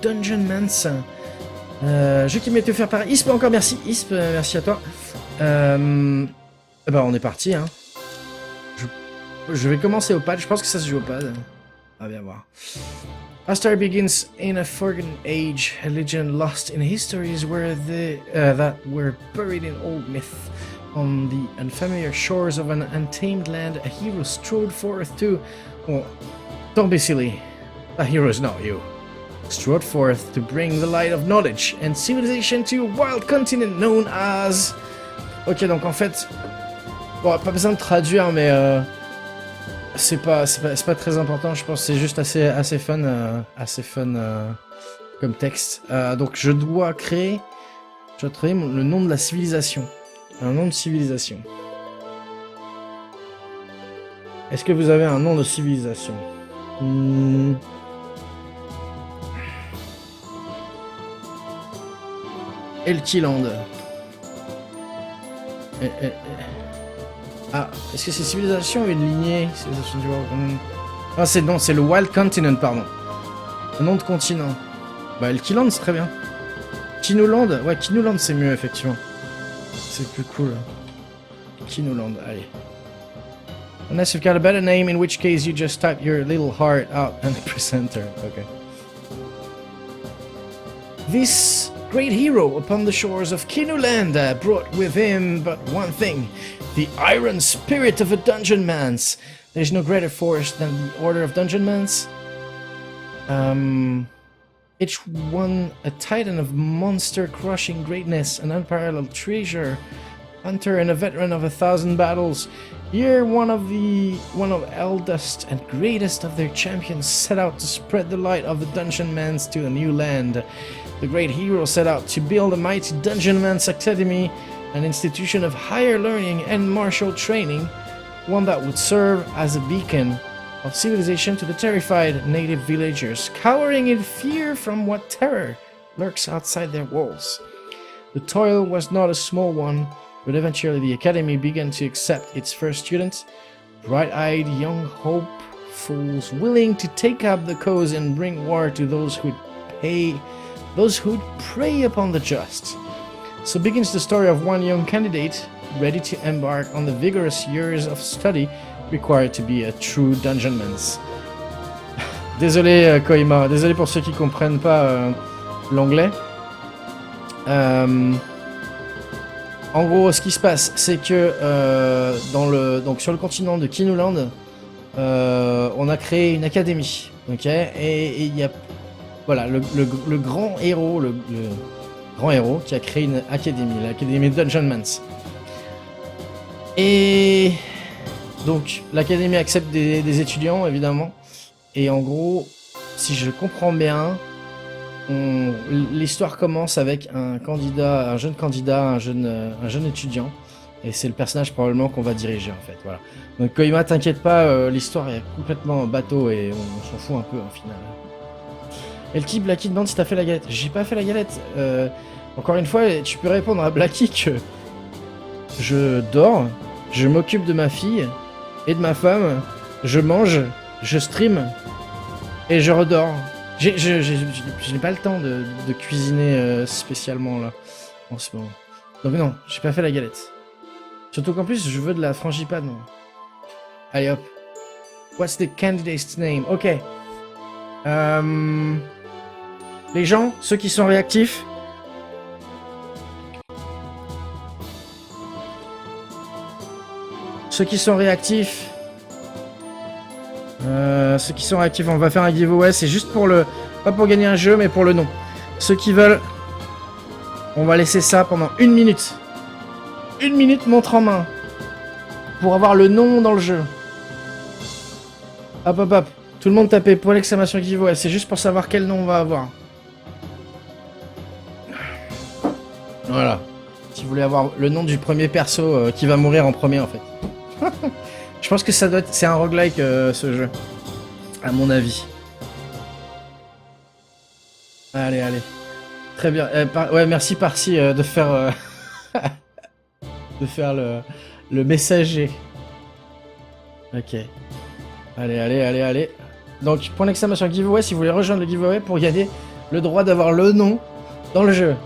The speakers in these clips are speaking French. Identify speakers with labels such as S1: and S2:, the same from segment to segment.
S1: Dungeon Mans. Jeu qui m'était offert par Isp, encore merci. Isp, merci à toi. Bah on est parti, hein. Je vais commencer au pad, je pense que ça se joue au pad. On va bien voir. Our story begins in a forgotten age, a legend lost in histories where that were buried in old myth. On the unfamiliar shores of an untamed land, a hero strode forth to... Well, don't be silly. A hero is not you. Strode forth to bring the light of knowledge and civilization to a wild continent known as... Ok, donc en fait... Bon, pas besoin de traduire, mais... C'est pas très important, je pense que c'est juste assez fun comme texte. Donc je dois créer le nom de la civilisation. Un nom de civilisation. Est-ce que vous avez un nom de civilisation? Elkiland. Ah, est-ce que c'est civilisation ou une lignée? Ah, c'est le Wild Continent, pardon. Le nom de continent. Bah, Elkiland, c'est très bien. Kinuland, ouais, Kinuland, c'est mieux, effectivement. C'est plus cool. Kinuland, allez. Unless you've got a better name, in which case you just type your little heart out and press enter. Okay. This great hero upon the shores of Kinuland brought with him but one thing. The iron spirit of a dungeon man's. There is no greater force than the order of dungeon man's. Each one a titan of monster-crushing greatness, an unparalleled treasure hunter, and a veteran of 1,000 battles. Here, one of eldest and greatest of their champions set out to spread the light of the dungeon man's to a new land. The great hero set out to build a mighty dungeon man's academy, an institution of higher learning and martial training, one that would serve as a beacon of civilization to the terrified native villagers, cowering in fear from what terror lurks outside their walls. The toil was not a small one, but eventually the academy began to accept its first students, bright-eyed young hopefuls willing to take up the cause and bring war to those who'd prey upon the just. So begins the story of one young candidate ready to embark on the vigorous years of study required to be a true dungeon man's. Désolé Koima, désolé pour ceux qui comprennent pas l'anglais. En gros, ce qui se passe, c'est que donc sur le continent de Kinuland, on a créé une académie, ok, et il y a le grand héros, le grand héros qui a créé une académie, l'académie Dungeon Mans. Et donc l'académie accepte des étudiants évidemment, et en gros, si je comprends bien, l'histoire commence avec un jeune étudiant, et c'est le personnage probablement qu'on va diriger en fait. Voilà. Donc Koima, t'inquiète pas, l'histoire est complètement bateau et on s'en fout un peu en final. Elki, Blacky demande si t'as fait la galette. J'ai pas fait la galette. Encore une fois, tu peux répondre à Blacky que je dors, je m'occupe de ma fille et de ma femme, je mange, je stream et je redors. Je n'ai pas le temps de cuisiner spécialement là en ce moment. Donc non, j'ai pas fait la galette. Surtout qu'en plus je veux de la frangipane. Non. Allez hop. What's the candidate's name? Ok. Les gens, ceux qui sont réactifs. Ceux qui sont réactifs, on va faire un giveaway, c'est juste pour pas pour gagner un jeu, mais pour le nom. Ceux qui veulent, on va laisser ça pendant 1 minute. 1 minute montre en main. Pour avoir le nom dans le jeu. Hop hop hop. Tout le monde tapez pour l'exclamation giveaway, c'est juste pour savoir quel nom on va avoir. Voilà. Si vous voulez avoir le nom du premier perso qui va mourir en premier en fait. Je pense que c'est un roguelike ce jeu, à mon avis. Allez, allez. Très bien. Ouais, merci Parsi de faire le messager. Ok. Allez, allez, allez, allez. Donc, point d'exclamation giveaway si vous voulez rejoindre le giveaway pour gagner le droit d'avoir le nom dans le jeu.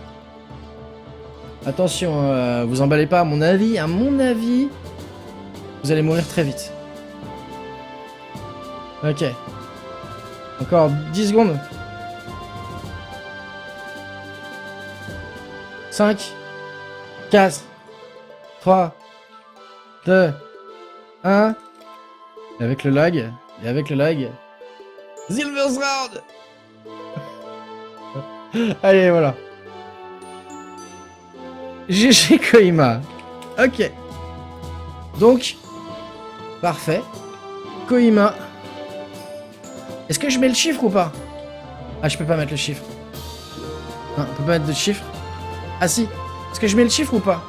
S1: Attention, vous emballez pas, à mon avis, vous allez mourir très vite. Ok. Encore 10 secondes. 5, 4, 3, 2, 1. Et avec le lag, Silver's Round. Allez, voilà. GG Koima. Ok. Donc, parfait. Koima. Est-ce que je mets le chiffre ou pas? Ah, je peux pas mettre le chiffre. Non, on peut pas mettre de chiffre. Ah si. Est-ce que je mets le chiffre ou pas?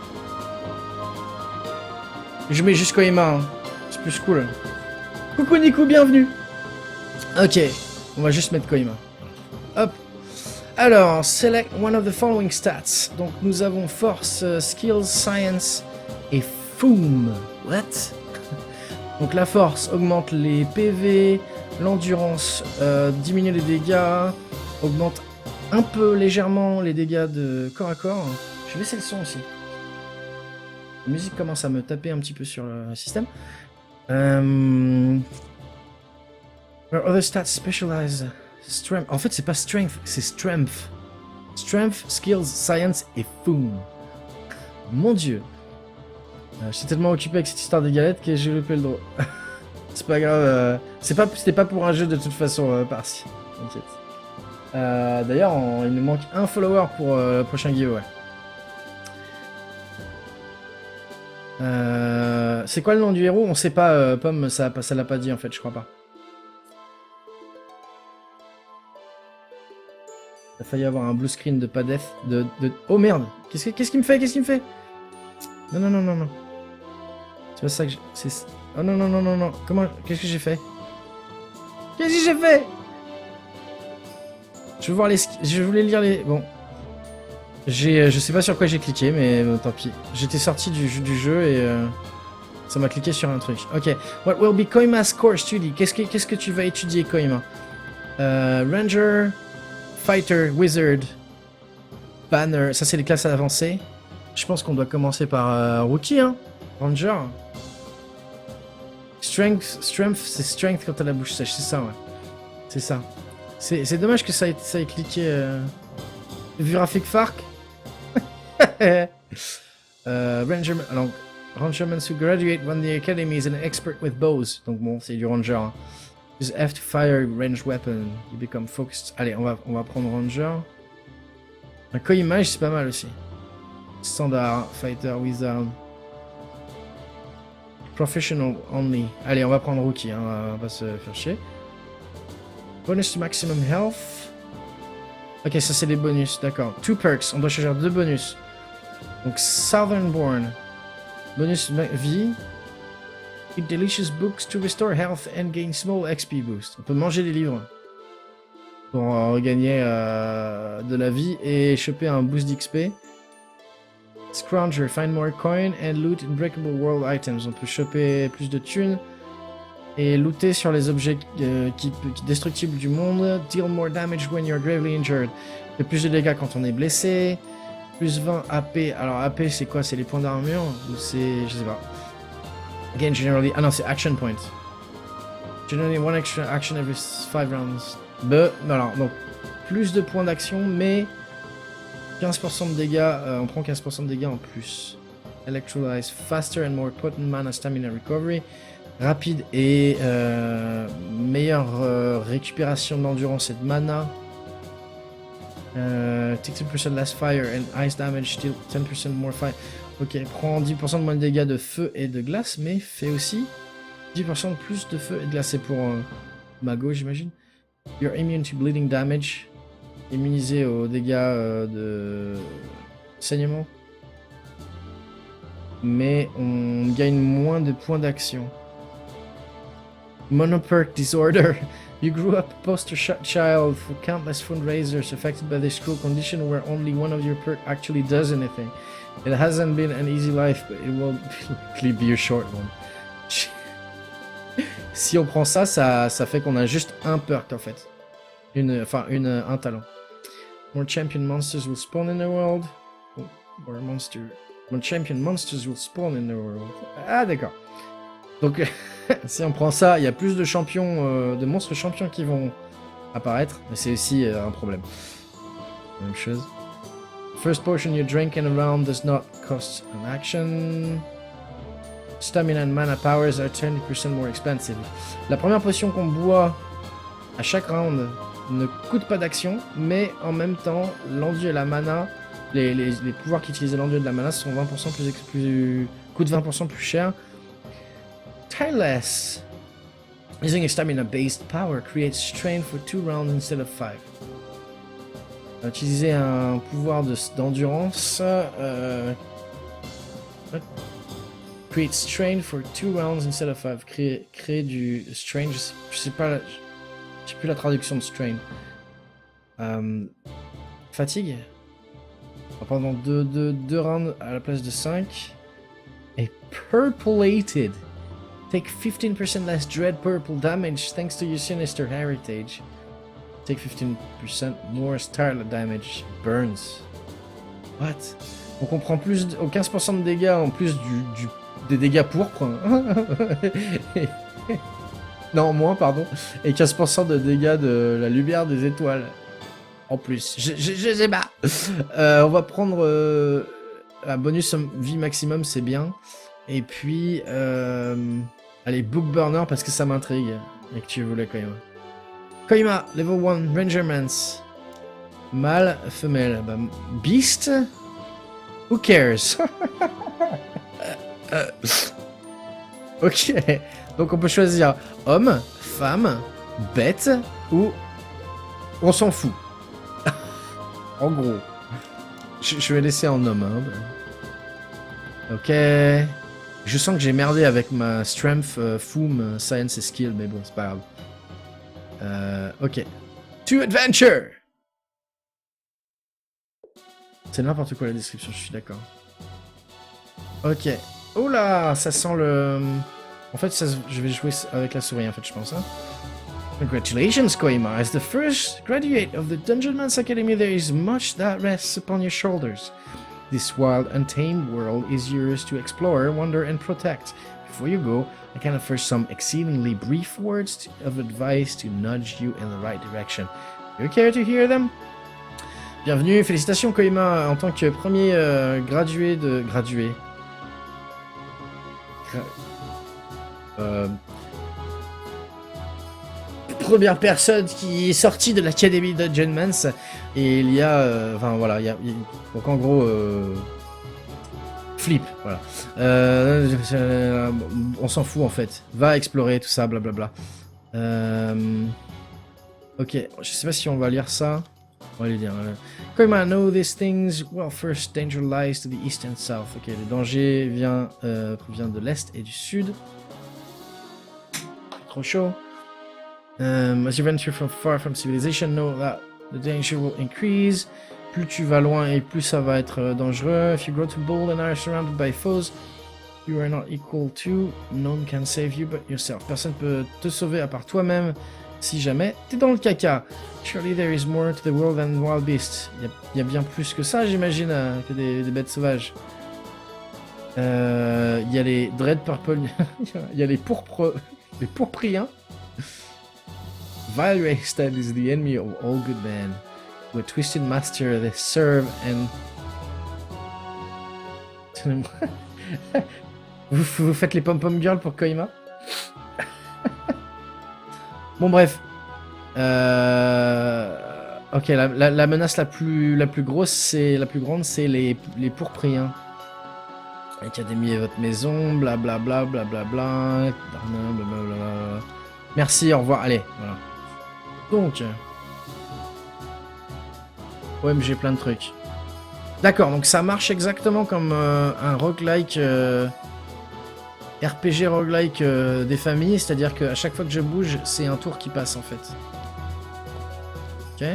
S1: Je mets juste Koima. Hein. C'est plus cool. Coucou Nico, bienvenue. Ok. On va juste mettre Koima. Hop. Alors, select one of the following stats. Donc, nous avons force, skills, science et foom. What? Donc, la force augmente les PV, l'endurance diminue les dégâts, augmente un peu légèrement les dégâts de corps à corps. Je vais laisser le son aussi. La musique commence à me taper un petit peu sur le système. Where other stats specialize. Strength. En fait, c'est pas strength, c'est strength. Strength, skills, science et foom. Mon dieu. J'étais tellement occupé avec cette histoire des galettes que j'ai loupé le droit. C'est pas grave. C'était pas pour un jeu de toute façon, par-ci. T'inquiète. D'ailleurs, il nous manque un follower pour le prochain giveaway. C'est quoi le nom du héros? On sait pas, Pomme, ça l'a pas dit en fait, je crois pas. Il a failli avoir un blue screen de pas death. Oh merde! Qu'est-ce qu'il me fait? Qu'est-ce qu'il me fait? Non. C'est pas ça que j'ai. Oh non. Comment. Qu'est-ce que j'ai fait? Qu'est-ce que j'ai fait? Je veux voir les. Je voulais lire les. Bon. Je sais pas sur quoi j'ai cliqué, mais tant pis. J'étais sorti du jeu et. Ça m'a cliqué sur un truc. Ok. What will be Koima's core study? Qu'est-ce que tu vas étudier, Koima? Ranger. Fighter, Wizard, Banner, ça c'est les classes avancées. Je pense qu'on doit commencer par Rookie, hein. Ranger. Strength, c'est Strength quand t'as la bouche sèche, c'est ça, ouais. C'est ça. C'est dommage que ça ait cliqué... Vu Rafik Fark. Ranger, alors, Rangermen who graduate when the academy is an expert with bows. Donc bon, c'est du Ranger, hein. Use F to fire range weapon. You become focused. Allez, on va prendre Ranger. Un Koimage, c'est pas mal aussi. Standard, Fighter, Wizard. Professional only. Allez, on va prendre Rookie, hein, on va pas se faire chier. Bonus to maximum health. Ok, ça c'est les bonus, d'accord. 2 perks, on doit choisir 2 bonus. Donc Southernborn. Bonus vie. Eat delicious books to restore health and gain small XP boost. On peut manger des livres pour regagner de la vie et choper un boost d'XP. Scrounger, find more coin and loot unbreakable world items. On peut choper plus de thunes et looter sur les objets destructibles du monde. Deal more damage when you're gravely injured. Fait plus de dégâts quand on est blessé. Plus 20 AP. Alors AP c'est quoi? C'est les points d'armure ou c'est... je sais pas. Again, generally... Ah non, c'est action point. Generally, one extra action every 5 rounds. Alors, donc, plus de points d'action, mais 15% de dégâts. On prend 15% de dégâts en plus. Electrolyze faster and more potent mana stamina recovery. Rapide et meilleure récupération d'endurance et de mana. Take 10% less fire and ice damage, still 10% more fire. Ok, prend 10% de moins de dégâts de feu et de glace, mais fait aussi 10% de plus de feu et de glace. C'est pour Mago, j'imagine. You're immune to bleeding damage. Immunisé aux dégâts de saignement. Mais on gagne moins de points d'action. Monoperk disorder. You grew up a poster child for countless fundraisers affected by this cruel condition where only one of your perks actually does anything. It hasn't been an easy life, but it will likely be a short one. Si on prend ça, ça fait qu'on a juste un perk en fait. Un talent. More champion monsters will spawn in the world. Oh, more champion monsters will spawn in the world. Ah d'accord. Donc si on prend ça, il y a plus de champions, de monstres champions qui vont apparaître, mais c'est aussi un problème. Même chose. First potion you drink in a round does not cost an action. Stamina and mana powers are 20% more expensive. La première potion qu'on boit à chaque round ne coûte pas d'action, mais en même temps, l'enduit et la mana, les pouvoirs qui utilisent l'enduit et de la mana sont 20% coûtent 20% plus cher. Tireless. Using a stamina-based power creates strain for 2 rounds instead of 5. Utiliser un pouvoir d'endurance. Create strain for 2 rounds instead of 5. Créer du strain. Je sais plus la traduction de strain. Fatigue. Pendant 2 rounds à la place de 5. Et purpleated. Take 15% less dread purple damage thanks to your sinister heritage. Take 15% more starlet damage. Burns. What? Donc on prend plus 15% de dégâts en plus des dégâts pourpres. Non, moins, pardon. Et 15% de dégâts de la lumière des étoiles. En plus. Je sais pas. On va prendre un bonus vie maximum, c'est bien. Et puis... allez, Book Burner parce que ça m'intrigue. Et que tu voulais Koima. Koima, level 1, Rangermans. Mâle, femelle. Bah, Beast? Who cares? Ok. Donc on peut choisir homme, femme, bête ou... On s'en fout. En gros. Je vais laisser en homme. Hein. Ok. Je sens que j'ai merdé avec ma strength, foom, science et skill, mais bon, c'est pas grave. Ok. To adventure! C'est n'importe quoi la description, je suis d'accord. Ok. Oh là, ça sent le... En fait, je vais jouer avec la souris, en fait, je pense. Hein. Congratulations, Koima. As the first graduate of the Dungeon Man's Academy, there is much that rests upon your shoulders. This wild, untamed world is yours to explore, wonder, and protect. Before you go, I can offer some exceedingly brief words of advice to nudge you in the right direction. You care to hear them? Bienvenue, félicitations Koima, en tant que premier gradué de... Gradué. Première personne qui est sortie de l'académie de Dungeon Man's. Et il y a... Enfin voilà, donc en gros... Flip, voilà. On s'en fout en fait. Va explorer tout ça, blablabla. Ok, je sais pas si on va lire ça. On va les lire. Koima, know these things. Well, first danger lies to the east and south. Ok, le danger provient de l'est et du sud. Trop chaud. As you venture far from civilization, know that the danger will increase. Plus tu vas loin et plus ça va être dangereux. If you grow too bold and are surrounded by foes you are not equal to, none can save you but yourself. Personne peut te sauver à part toi-même si jamais t'es dans le caca. Surely there is more to the world than wild beasts. Il y a bien plus que ça, j'imagine, que des bêtes sauvages. Il y a les Dread Purple, il y a les pourpriens. Vile race that is the enemy of all good men. With twisted master they serve and... vous faites les pom-pom girls pour Koima. Bon bref. Ok, la menace la plus grosse, c'est la plus grande, c'est les pourpriens. Académie est votre maison, blablabla, blablabla. Merci, au revoir. Allez, voilà. Donc... OMG, plein de trucs. D'accord, donc ça marche exactement comme un roguelike... RPG roguelike des familles, c'est-à-dire qu'à chaque fois que je bouge, c'est un tour qui passe en fait. Ok.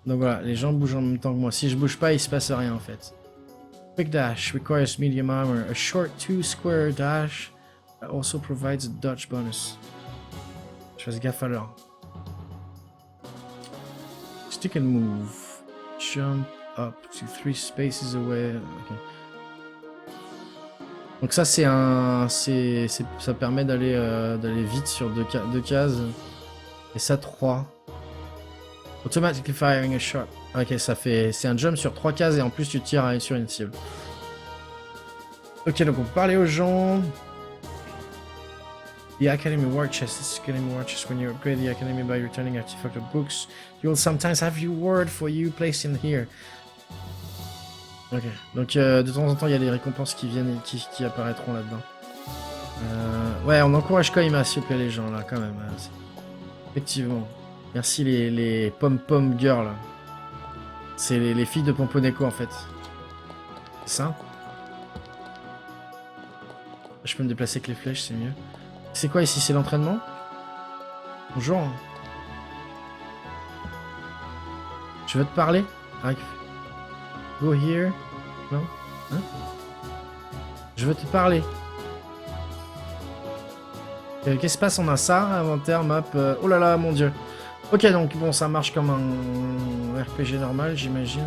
S1: Donc voilà, les gens bougent en même temps que moi. Si je bouge pas, il se passe rien en fait. Quick dash requires medium armor. A short 2-square dash also provides a dodge bonus. Je fasse gaffe alors. Click and move. Jump up to 3 spaces away. Okay. Donc ça c'est ça permet d'aller vite sur deux cases. Et ça 3. Automatically firing a shot. Ok, c'est un jump sur 3 cases et en plus tu tires sur une cible. Ok, donc on peut parler aux gens. The Academy War Chest. This Academy War Chest, when you upgrade the Academy by returning artifact of books, you will sometimes have reward for you placed in here. Ok, donc de temps en temps il y a des récompenses qui viennent et qui apparaîtront là-dedans. Ouais, on encourage quand même à s'il vous plaît les gens là, quand même. Effectivement. Merci les pom-pom girls. C'est les filles de Pomponeko en fait. C'est ça? Je peux me déplacer avec les flèches, c'est mieux. C'est quoi ici? C'est l'entraînement? Bonjour. Je veux te parler? Go here. Non? Hein? Je veux te parler. Qu'est-ce qui se passe? On a ça, inventaire, map. Oh là là, mon dieu. Ok, donc bon, ça marche comme un RPG normal, j'imagine.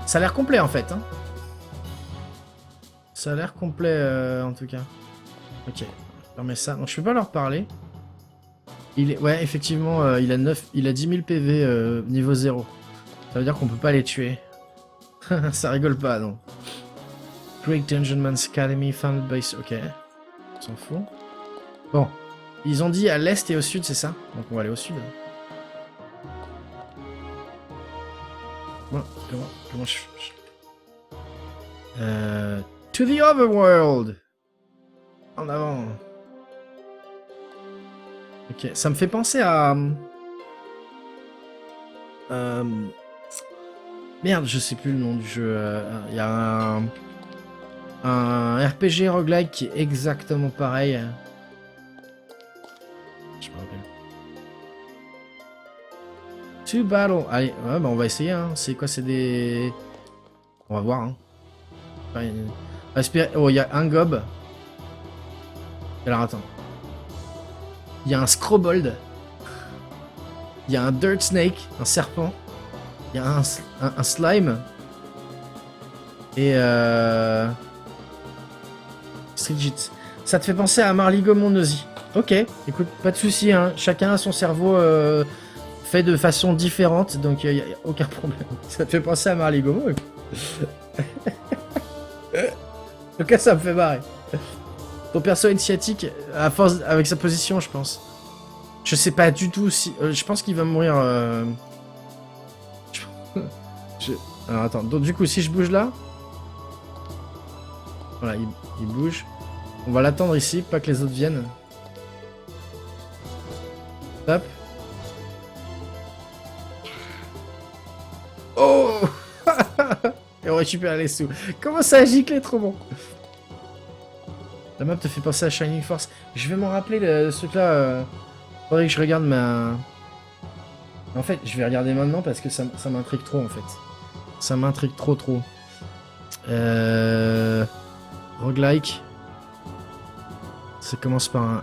S1: Ça a l'air complet en fait. Hein. Ça a l'air complet en tout cas. Ok, je remets ça. Donc je peux pas leur parler. Ouais, effectivement, il a 10 000 PV niveau 0. Ça veut dire qu'on peut pas les tuer. Ça rigole pas, non. Great Dungeon Man's Academy founded by... Ok. On s'en fout. Bon. Ils ont dit à l'est et au sud, c'est ça? Donc on va aller au sud. Bon, comment je... To the Overworld! En avant. Ok, ça me fait penser à... Merde, je sais plus le nom du jeu. Il y a un RPG roguelike qui est exactement pareil. Je me rappelle. Two Battle. Allez, ouais, bah on va essayer. Hein. C'est quoi? C'est des... On va voir. Hein. Oh, il y a un gob. Alors attends. Il y a un Scrobold. Il y a un Dirt Snake, un serpent. Il y a un slime. Et Strigit. Ça te fait penser à Marligo Monosi. Ok, écoute, pas de soucis, hein. Chacun a son cerveau fait de façon différente, donc il n'y a aucun problème. Ça te fait penser à Marligo. En tout cas, ça me fait marrer. Ton perso initiatique, à force, avec sa position, je pense. Je sais pas du tout si... je pense qu'il va mourir... Alors attends, donc du coup, si je bouge là... Voilà, il bouge. On va l'attendre ici, pas que les autres viennent. Hop. Oh. Et on récupère les sous. Comment ça a giclé, trop bon. La map te fait penser à Shining Force. Je vais m'en rappeler ce truc-là. Faudrait que je regarde ma... En fait, je vais regarder maintenant parce que ça m'intrigue trop, en fait. Ça m'intrigue trop. Roguelike. Ça commence par un...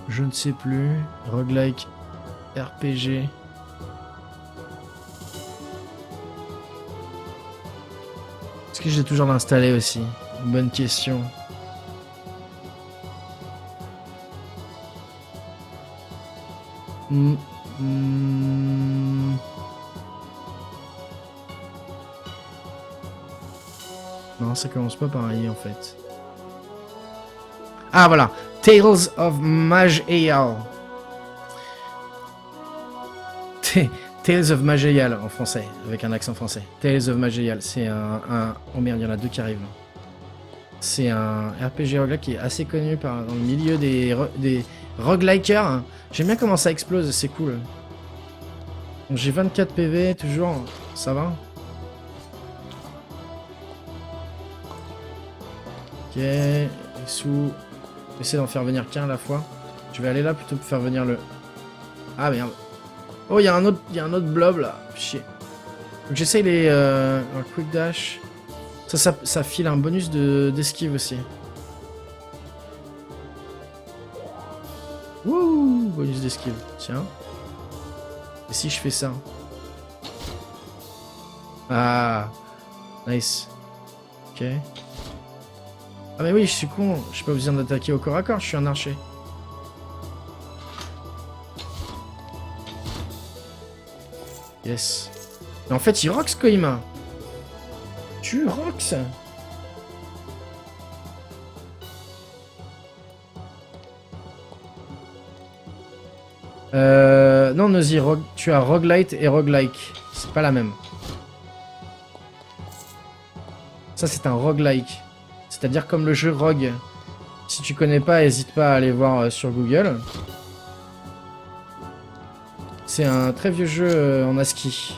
S1: Je ne sais plus. Roguelike. RPG. Est-ce que j'ai toujours installé aussi? Bonne question. Non, ça commence pas pareil en fait. Ah voilà, Tales of Maj-Eyal. Tales of Maj-Eyal en français, avec un accent français. Tales of Maj-Eyal, c'est un... Oh merde, il y en a deux qui arrivent. C'est un RPG roguelike qui est assez connu dans le milieu des roguelikers. Hein. J'aime bien comment ça explose, c'est cool. J'ai 24 PV, toujours, ça va. Ok, les sous. J'essaie d'en faire venir qu'un à la fois. Je vais aller là plutôt que faire venir le... Ah merde. Oh, il y a un autre blob là. Chier. Donc j'essaye les... un quick dash. Ça file un bonus d'esquive aussi. Wouh, bonus d'esquive. Tiens. Et si je fais ça? Ah, nice. Ok. Ah mais oui, je suis con. J'ai pas besoin d'attaquer au corps à corps, je suis un archer. Yes. Mais en fait, il rocks, Koima. Tu rocks. Non, Nosy, tu as roguelite et roguelike. C'est pas la même. Ça, c'est un roguelike. C'est-à-dire comme le jeu Rogue. Si tu connais pas, n'hésite pas à aller voir sur Google. C'est un très vieux jeu en ASCII.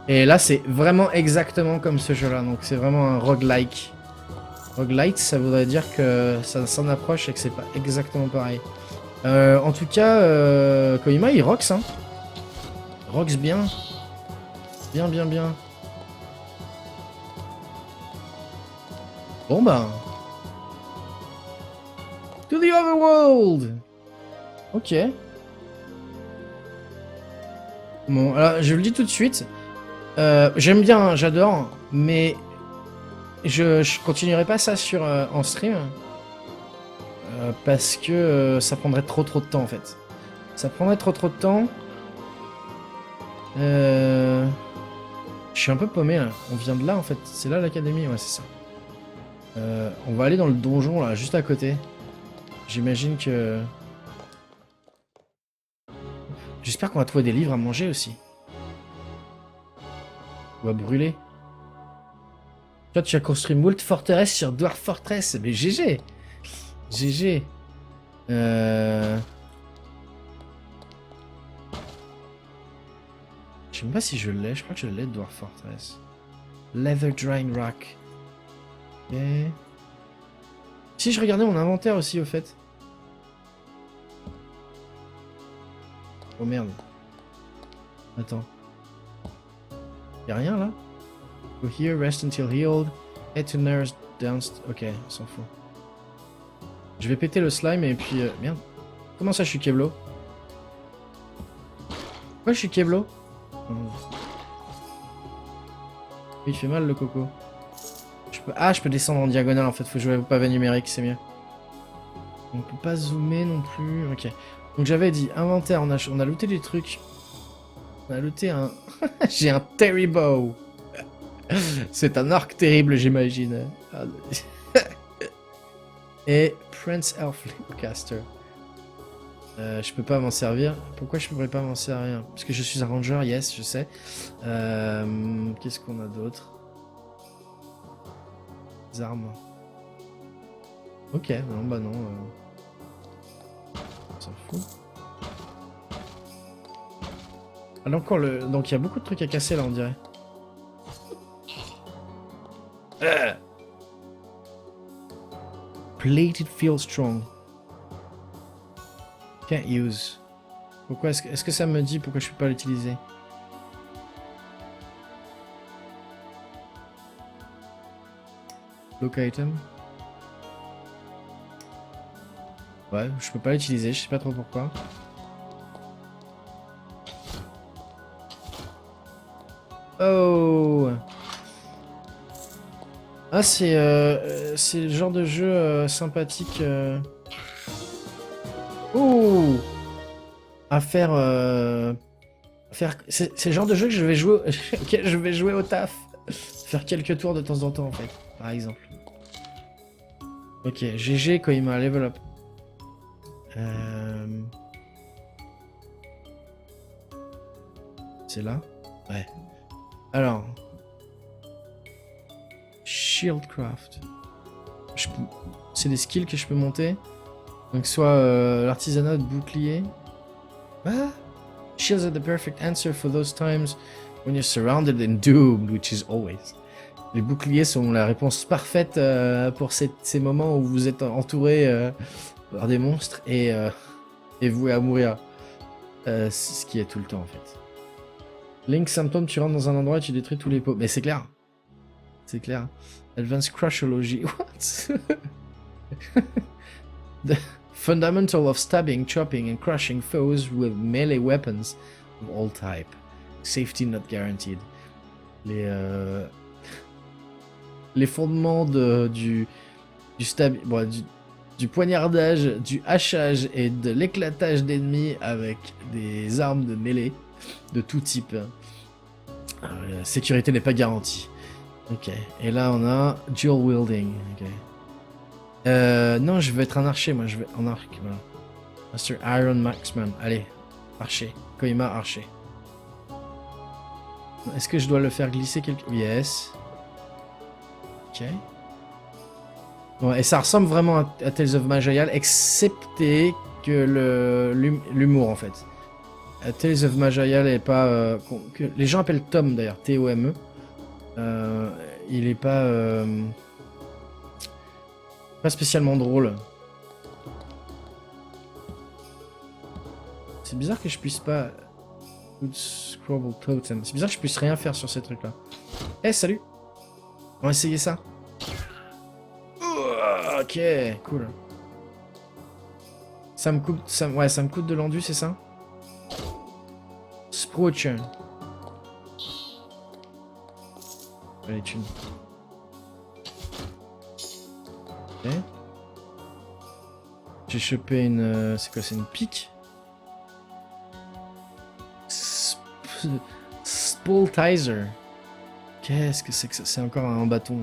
S1: Et là, c'est vraiment exactement comme ce jeu-là. Donc, c'est vraiment un roguelike. Roguelite, ça voudrait dire que ça s'en approche et que c'est pas exactement pareil. En tout cas, Koima, il rocks, hein. Il rocks bien. Bien, bien, bien. Bon, bah. To the overworld! Ok. Bon, alors, je le dis tout de suite. J'aime bien, hein, j'adore, mais je continuerai pas ça sur en stream. Parce que ça prendrait trop de temps en fait. Ça prendrait trop de temps. Je suis un peu paumé là. On vient de là en fait. C'est là l'académie, ouais c'est ça. On va aller dans le donjon là, juste à côté. J'imagine que... J'espère qu'on va trouver des livres à manger aussi. On va brûler. Toi tu as construit moult forteresses sur Dwarf Fortress. Mais GG. GG. Je sais même pas si je l'ai. Je crois que je l'ai, Dwarf Fortress. Leather Drying Rock. Ok. Si je regardais mon inventaire aussi, au fait. Oh merde. Attends. Y'a rien là? Go here, rest until healed. Head to nearest downst. Ok, on s'en fout. Je vais péter le slime et puis... merde. Comment ça je suis Keblo? Pourquoi je suis Keblo? Il fait mal le coco. Ah, je peux descendre en diagonale en fait, faut jouer au pavé numérique, c'est mieux. On peut pas zoomer non plus. Ok. Donc j'avais dit inventaire, on a looté des trucs. On a looté un... J'ai un Terry Bow. C'est un arc terrible, j'imagine. Et Prince Elf Caster. Je peux pas m'en servir. Pourquoi je pourrais pas m'en servir? Parce que je suis un ranger, yes, je sais. Qu'est-ce qu'on a d'autre? Des armes. Ok, non, bah non. On s'en fout. Ah, encore le... Donc il y a beaucoup de trucs à casser là, on dirait. Plated feel strong. Can't use. Pourquoi est-ce que ça me dit pourquoi je peux pas l'utiliser? Look item. Ouais, je peux pas l'utiliser, je sais pas trop pourquoi. Oh. Ah, c'est le genre de jeu sympathique. Ouh. À faire. C'est le genre de jeu que je vais jouer. Auquel je vais jouer au taf. Faire quelques tours de temps en temps en fait, par exemple. Ok, GG Koima, level up. C'est là? Ouais. Alors. Shieldcraft. C'est des skills que je peux monter. Donc soit l'artisanat de bouclier. Ah. Shields are the perfect answer for those times when you're surrounded and doomed, which is always. Les boucliers sont la réponse parfaite pour ces moments où vous êtes entouré par des monstres et voué à mourir. C'est ce qui est tout le temps en fait. Link Symptôme, tu rentres dans un endroit et tu détruis tous les pots. Mais c'est clair. C'est clair. Advanced Crushology. What? fundamental of stabbing, chopping and crushing foes with melee weapons of all type. Safety not guaranteed. Les fondements du poignardage, du hachage et de l'éclatage d'ennemis avec des armes de mêlée de tout type. Sécurité n'est pas garantie. Ok. Et là on a dual wielding. Ok. Non, je veux être un archer, moi je vais en arc. Voilà. Master Iron Marksman. Allez, archer. Koima archer. Est-ce que je dois le faire glisser quelque... Yes. Ok. Bon, et ça ressemble vraiment à Tales of Majayal, excepté que l'humour en fait. Tales of Majayal est pas... que les gens appellent Tom d'ailleurs, T-O-M-E. Il est pas... pas spécialement drôle. C'est bizarre que je puisse pas... Scrabble Totem. C'est bizarre que je puisse rien faire sur ces trucs là. Eh, salut! On va essayer ça. Ok, cool. Ça me coûte, ouais, ça me coûte de l'endu, c'est ça? Sproach. Allez, thunes. Ok. J'ai chopé une... c'est quoi, c'est une pique? Spoltizer. Qu'est-ce que c'est que ça? C'est encore un bâton.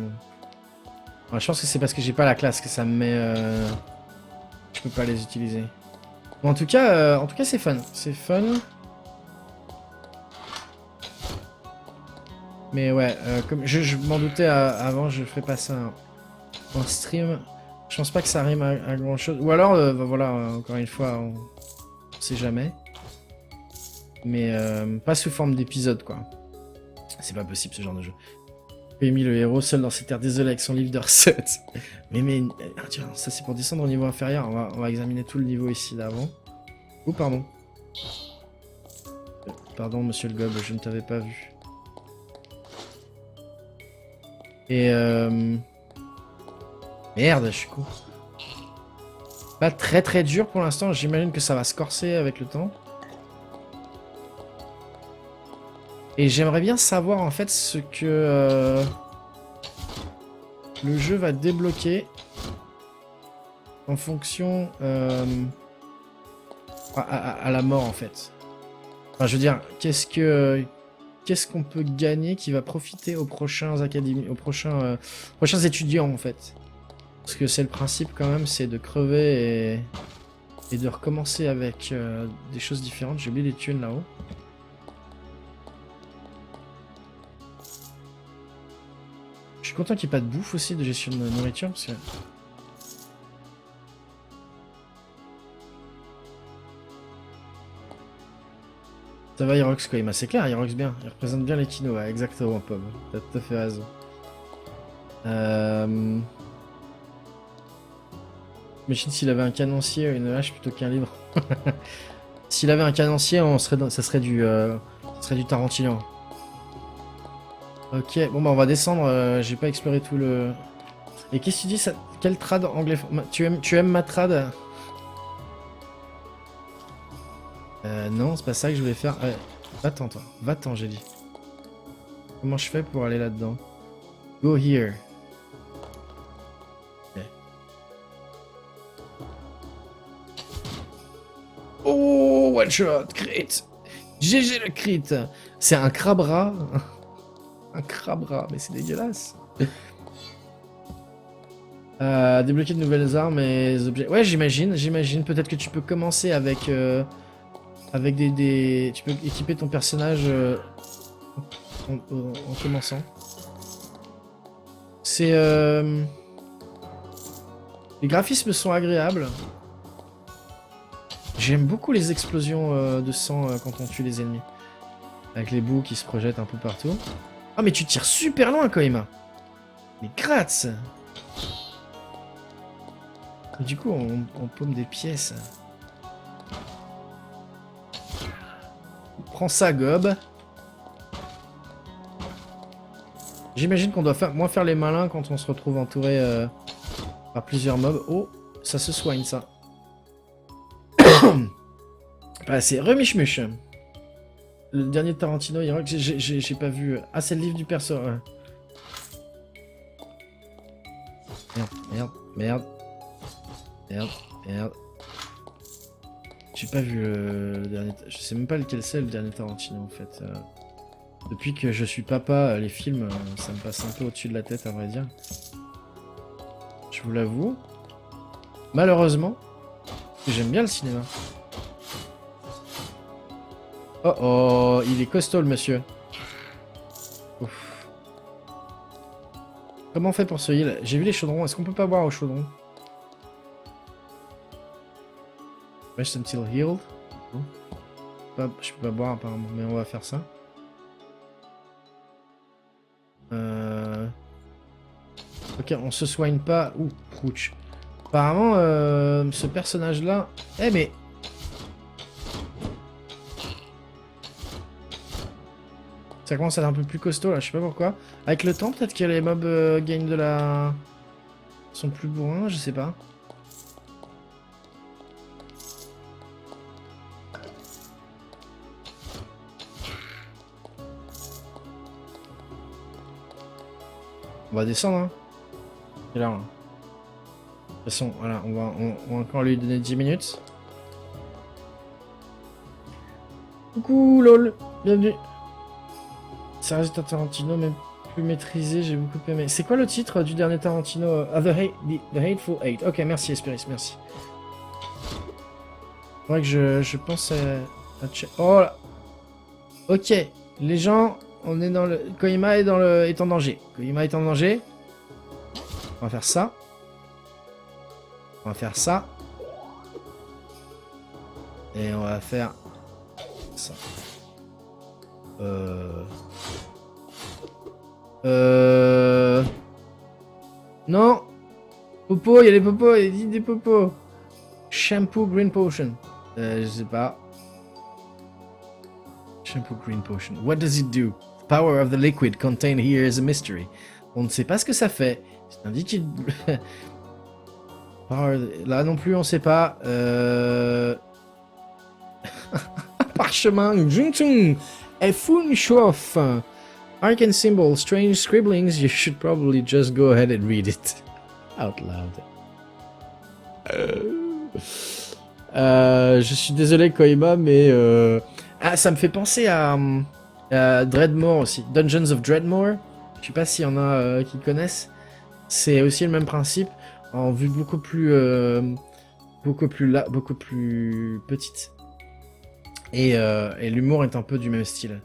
S1: Ouais, je pense que c'est parce que j'ai pas la classe que ça me met... Je peux pas les utiliser. Bon, en tout cas c'est fun. C'est fun. Mais ouais, comme je m'en doutais avant, je ferais pas ça en stream. Je pense pas que ça rime à grand chose. Ou alors, bah voilà, encore une fois, on sait jamais. Mais pas sous forme d'épisode, quoi. C'est pas possible ce genre de jeu. Amy le héros seul dans ses terres, désolé avec son livre de recettes. mais tiens, ça c'est pour descendre au niveau inférieur. On va examiner tout le niveau ici d'avant. Oh pardon. Pardon monsieur le gobe, je ne t'avais pas vu. Et merde, je suis con. Pas très dur pour l'instant, j'imagine que ça va se corser avec le temps. Et j'aimerais bien savoir en fait ce que le jeu va débloquer en fonction à la mort en fait. Enfin, je veux dire, qu'est-ce qu'on peut gagner qui va profiter aux prochains académies, aux prochains étudiants en fait. Parce que c'est le principe quand même, c'est de crever et de recommencer avec des choses différentes. J'ai oublié les thunes là-haut. Je suis content qu'il n'y ait pas de bouffe aussi, de gestion de nourriture, parce que... Ça va, Irox, quoi. C'est clair, Irox bien. Il représente bien les kinos, ouais, exactement, Pop. T'as tout à fait raison. Imagine s'il avait un canoncier ou une hache plutôt qu'un livre. S'il avait un canoncier, ça serait du Tarantino. Ok, bon bah on va descendre, j'ai pas exploré tout le... Et qu'est-ce que tu dis ça? Quel trad anglais? Tu aimes ma trad? Non, c'est pas ça que je voulais faire. Va-t'en toi, va-t'en j'ai dit. Comment je fais pour aller là-dedans? Go here. Ok. Oh, one shot, crit. GG le crit. C'est un crabra. Un crabra, mais c'est dégueulasse. Débloquer de nouvelles armes et des objets. Ouais, j'imagine. Peut-être que tu peux commencer avec des... Tu peux équiper ton personnage en commençant. C'est... Les graphismes sont agréables. J'aime beaucoup les explosions de sang quand on tue les ennemis. Avec les bouts qui se projettent un peu partout. Ah mais tu tires super loin, Koima. Mais gratte. Et du coup, on paume des pièces. Prends ça, Gob. J'imagine qu'on doit moins faire les malins quand on se retrouve entouré par plusieurs mobs. Oh, ça se soigne, ça. pas assez. Remichmuche. Le dernier Tarantino, il que j'ai pas vu. Ah, c'est le livre du perso. Ouais. Merde, merde, merde. Merde, merde. J'ai pas vu le dernier... Je sais même pas lequel c'est le dernier Tarantino en fait. Depuis que je suis papa, les films, ça me passe un peu au-dessus de la tête à vrai dire. Je vous l'avoue. Malheureusement, j'aime bien le cinéma. Oh oh, il est costaud le monsieur. Ouf. Comment on fait pour se heal? J'ai vu les chaudrons, est-ce qu'on peut pas boire au chaudron? Rest until healed. Je peux pas boire apparemment, mais on va faire ça. Ok, on se soigne pas. Ouh, ouch. Apparemment, ce personnage-là... Eh mais... Ça commence à être un peu plus costaud là, je sais pas pourquoi. Avec le temps, peut-être que les mobs gagnent de la... sont plus bourrins, je sais pas. On va descendre, hein. C'est là, hein. De toute façon, voilà, on va encore lui donner 10 minutes. Coucou, lol. Bienvenue. Ça reste un Tarantino, mais plus maîtrisé, j'ai beaucoup aimé. C'est quoi le titre du dernier Tarantino? The Hateful Eight. Ok, merci, Esperis, merci. Faudrait que je pense à oh là. Ok, les gens, on est dans le... Kojima est en danger. Kojima est en danger. On va faire ça. On va faire ça. Et on va faire ça. Non. Popo, il y a des popos, il y a des popos. Shampoo Green Potion. Je sais pas. Shampoo Green Potion. What does it do? The power of the liquid contained here is a mystery. On ne sait pas ce que ça fait. C'est un liquide bleu. Là non plus, on sait pas. Parchemin. Juntung. A Fun Shof. Arcane symbol. Strange scribblings. You should probably just go ahead and read it. Out loud. Je suis désolé Koima, mais ah, ça me fait penser à Dreadmore aussi, Dungeons of Dreadmore. Je sais pas s'il y en a qui connaissent. C'est aussi le même principe, en vue beaucoup plus petite. Et l'humour est un peu du même style.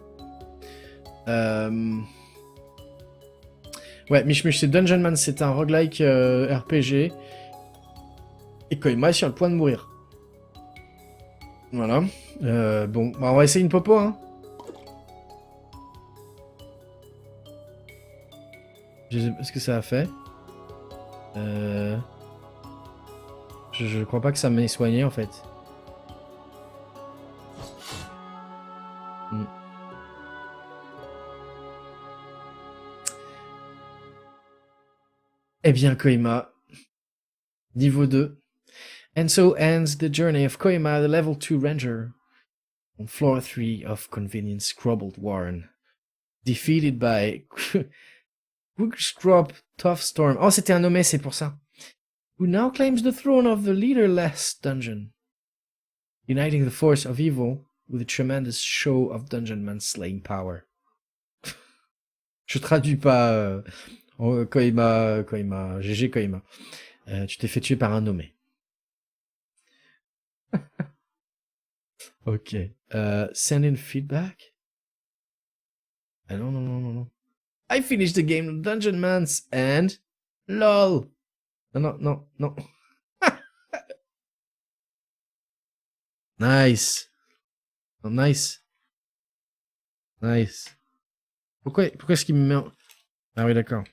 S1: Ouais, Mishmush, c'est Dungeon Man, c'est un roguelike RPG. Et Koima est sur le point de mourir. Voilà. Bon, bah on va essayer une popo, hein. Je sais pas ce que ça a fait. Je crois pas que ça m'ait soigné, en fait. Eh bien, Koima. Niveau 2. And so ends the journey of Koima, the level 2 ranger. On floor 3 of Convenience Scrubbled Warren. Defeated by Quickscrop Tough Storm. Oh, c'était un nommé, c'est pour ça. Who now claims the throne of the leaderless dungeon. Uniting the force of evil with a tremendous show of Dungeon Man slaying power. Je traduis pas Koima, GG Koima. Tu t'es fait tuer par un nommé. Ok. Send in feedback. Ah non. I finished the game of Dungeon Mans and... LOL. Non. Nice. Oh, nice. Pourquoi est-ce qu'il me met... Ah oui, d'accord.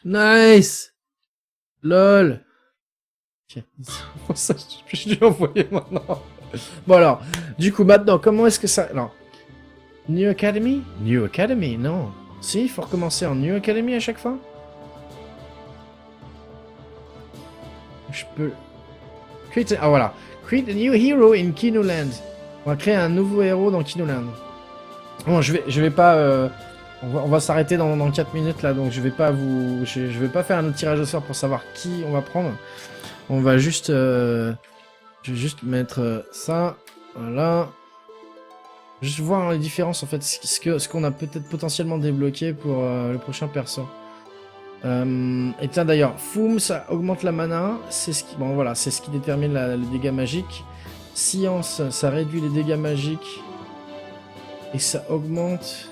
S1: Nice. LOL. Ok. Ça, je vais envoyer maintenant. Bon alors, du coup, maintenant, comment est-ce que ça... Non. New Academy? New Academy, non. Si, il faut recommencer en New Academy à chaque fois? Je peux... Ah voilà. Create a new hero in Kinoland. On va créer un nouveau héros dans Kinoland. Bon, je vais pas... on va s'arrêter dans 4 minutes là, donc je vais pas vais pas faire un autre tirage au sort pour savoir qui on va prendre. On va juste... je vais juste mettre ça. Voilà. Juste voir les différences en fait, ce qu'on a peut-être potentiellement débloqué pour le prochain perso. Et tiens d'ailleurs, Foum ça augmente la mana, c'est ce qui, bon voilà, c'est ce qui détermine les dégâts magiques. Science ça réduit les dégâts magiques et ça augmente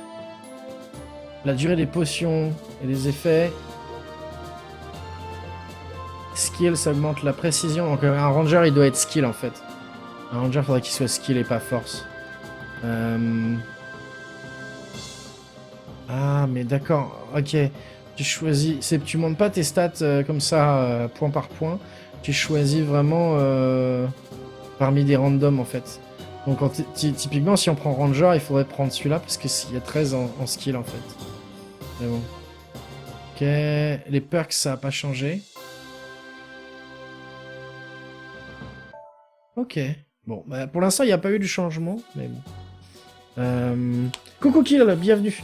S1: la durée des potions et des effets. Skill ça augmente la précision, donc un ranger il doit être skill en fait. Un ranger faudrait qu'il soit skill et pas force. Ah mais d'accord, ok. Tu choisis, tu montes pas tes stats comme ça, point par point. Tu choisis vraiment parmi des randoms en fait. Donc typiquement, si on prend Ranger, il faudrait prendre celui-là parce qu'il y a 13 en skill en fait. Mais bon. Ok, les perks ça a pas changé. Ok. Bon, bah, pour l'instant, il n'y a pas eu de changement, mais bon. Coucou Kill, bienvenue.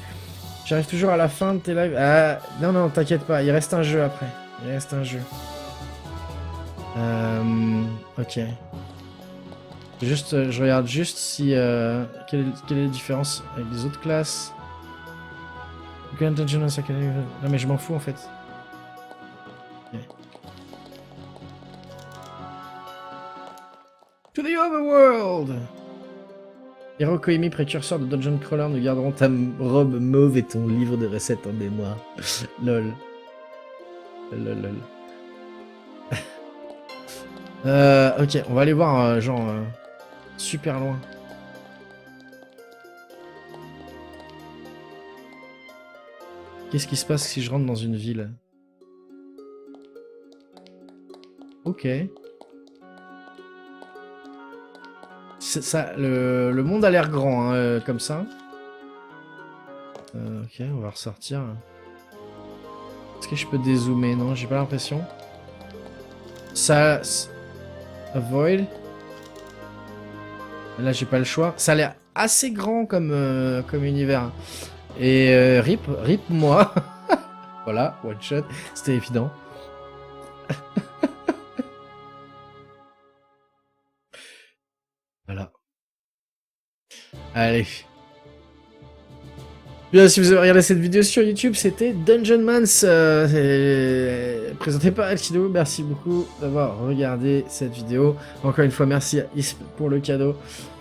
S1: J'arrive toujours à la fin de tes lives. Ah, non, non, t'inquiète pas, il reste un jeu après. Il reste un jeu. Ok. Juste, je regarde juste si... quelle est la différence avec les autres classes. Non, mais je m'en fous, en fait. Okay. To the overworld! Hiro Koimi, précurseur de Dungeon Crawler, nous garderons ta robe mauve et ton livre de recettes en mémoire. Lol. Lol. Ok, on va aller voir, genre, super loin. Qu'est-ce qui se passe si je rentre dans une ville? Ok. Ça, le monde a l'air grand, hein, comme ça. Ok, on va ressortir. Est-ce que je peux dézoomer? Non, j'ai pas l'impression. Ça... Avoid. Là, j'ai pas le choix. Ça a l'air assez grand comme univers. Et rip moi. Voilà, one shot. C'était évident. Voilà. Allez. Bien, si vous avez regardé cette vidéo sur YouTube, c'était Dungeon Mans, présenté par Alkido. Merci beaucoup d'avoir regardé cette vidéo. Encore une fois, merci à Isp pour le cadeau.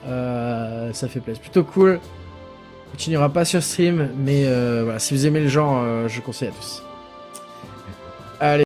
S1: Ça fait plaisir. Plutôt cool. On continuera pas sur stream, mais voilà, si vous aimez le genre, je conseille à tous. Allez.